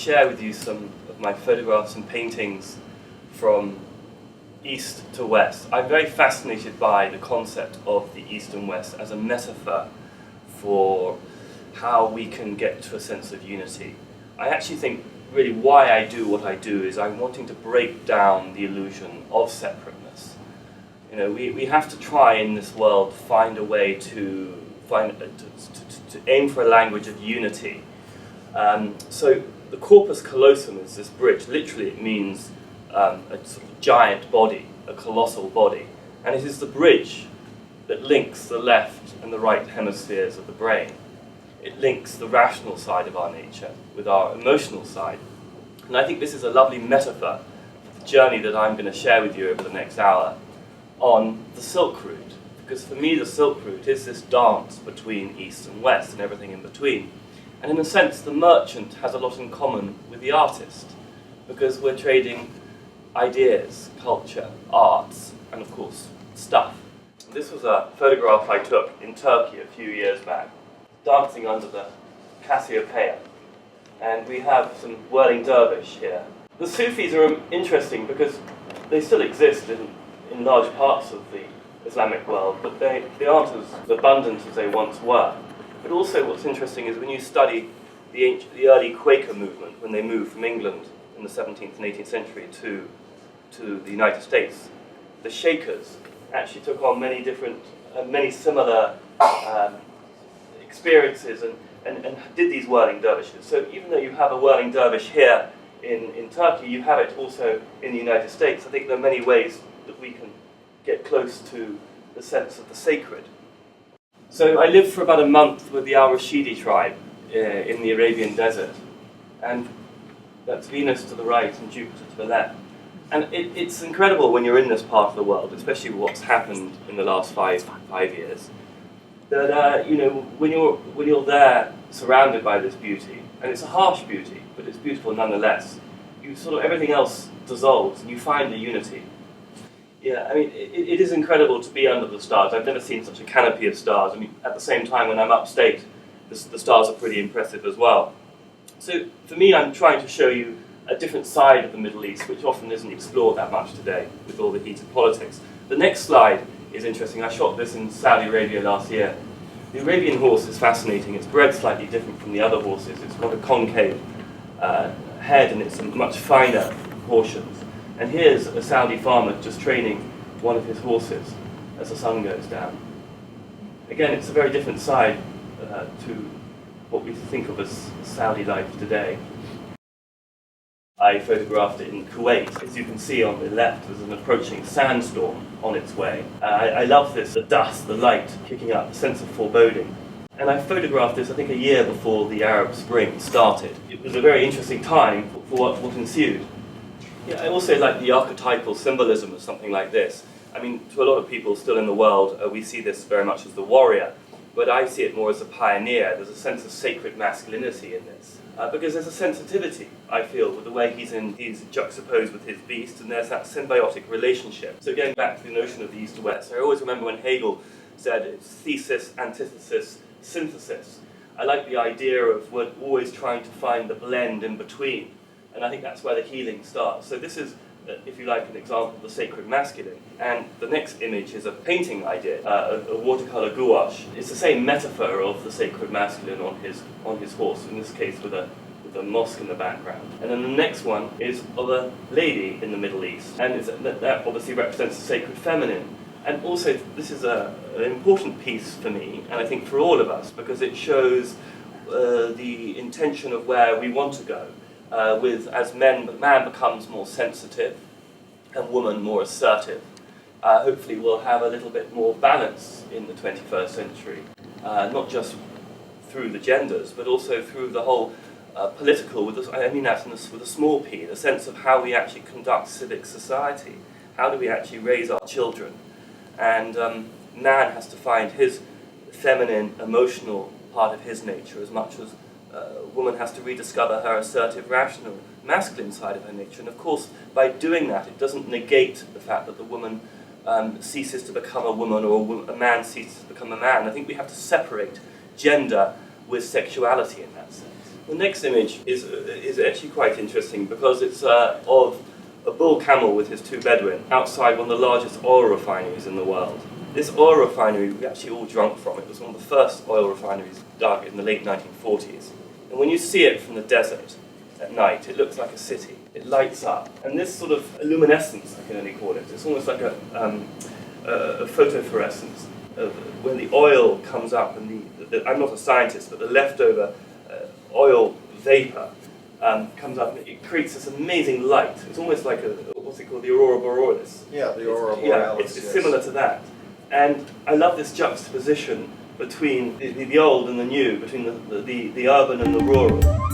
share with you some of my photographs and paintings from east to west. I'm very fascinated by the concept of the east and west as a metaphor for how we can get to a sense of unity. I actually think really why I do what I do is I'm wanting to break down the illusion of separateness. You know, we have to try in this world find a way to aim for a language of unity. So the corpus callosum is this bridge. Literally it means a sort of giant body, a colossal body. And it is the bridge that links the left and the right hemispheres of the brain. It links the rational side of our nature with our emotional side. And I think this is a lovely metaphor for the journey that I'm going to share with you over the next hour on the Silk Route. Because for me the Silk Route is this dance between East and West and everything in between. And in a sense the merchant has a lot in common with the artist, because we're trading ideas, culture, arts, and of course stuff. And this was a photograph I took in Turkey a few years back, dancing under the Cassiopeia. And we have some whirling dervish here. The Sufis are interesting because they still exist in large parts of the Islamic world, but they aren't as abundant as they once were. But also what's interesting is when you study the early Quaker movement, when they moved from England in the 17th and 18th century to the United States, the Shakers actually took on many similar experiences and did these whirling dervishes. So even though you have a whirling dervish here in Turkey, you have it also in the United States. I think there are many ways that we can get close to the sense of the sacred. So I lived for about a month with the Al-Rashidi tribe in the Arabian desert, and that's Venus to the right and Jupiter to the left. And it's incredible when you're in this part of the world, especially what's happened in the last five years, that when you're there surrounded by this beauty, and it's a harsh beauty, but it's beautiful nonetheless, everything else dissolves and you find the unity. Yeah, I mean, it is incredible to be under the stars. I've never seen such a canopy of stars. I mean, at the same time, when I'm upstate, the stars are pretty impressive as well. So, for me, I'm trying to show you a different side of the Middle East, which often isn't explored that much today, with all the heated politics. The next slide is interesting. I shot this in Saudi Arabia last year. The Arabian horse is fascinating. It's bred slightly different from the other horses. It's got a concave head, and it's much finer proportions. And here's a Saudi farmer just training one of his horses as the sun goes down. Again, it's a very different side to what we think of as Saudi life today. I photographed it in Kuwait. As you can see on the left, there's an approaching sandstorm on its way. I love this, the dust, the light kicking up, the sense of foreboding. And I photographed this, I think, a year before the Arab Spring started. It was a very interesting time for what ensued. Yeah, I also like the archetypal symbolism of something like this. I mean, to a lot of people still in the world, we see this very much as the warrior, but I see it more as a pioneer. There's a sense of sacred masculinity in this, because there's a sensitivity, I feel, with the way he's juxtaposed with his beast, and there's that symbiotic relationship. So going back to the notion of the East to West, I always remember when Hegel said it's thesis, antithesis, synthesis. I like the idea of we're always trying to find the blend in between. And I think that's where the healing starts. So this is, if you like, an example of the sacred masculine. And the next image is a painting I did, a watercolor gouache. It's the same metaphor of the sacred masculine on his horse, in this case with a mosque in the background. And then the next one is of a lady in the Middle East. And that obviously represents the sacred feminine. And also, this is an important piece for me, and I think for all of us, because it shows the intention of where we want to go. As man becomes more sensitive and woman more assertive, hopefully we'll have a little bit more balance in the 21st century, not just through the genders, but also through the whole political, with a small p, the sense of how we actually conduct civic society, how do we actually raise our children, and man has to find his feminine, emotional part of his nature as much as woman has to rediscover her assertive, rational, masculine side of her nature. And of course, by doing that, it doesn't negate the fact that the woman ceases to become a woman, or a man ceases to become a man. I think we have to separate gender with sexuality in that sense. The next image is actually quite interesting because it's of a bull camel with his two Bedouin outside one of the largest oil refineries in the world. This oil refinery we actually all drunk from. It was one of the first oil refineries dug in the late 1940s. And when you see it from the desert at night, it looks like a city. It lights up. And this sort of luminescence, I can only call it, it's almost like a photofluorescence of when the oil comes up and I'm not a scientist, but the leftover oil vapor comes up and it creates this amazing light. It's almost like what's it called, the aurora borealis. Yeah, the aurora borealis. It's similar to that. And I love this juxtaposition between the old and the new, between the urban and the rural.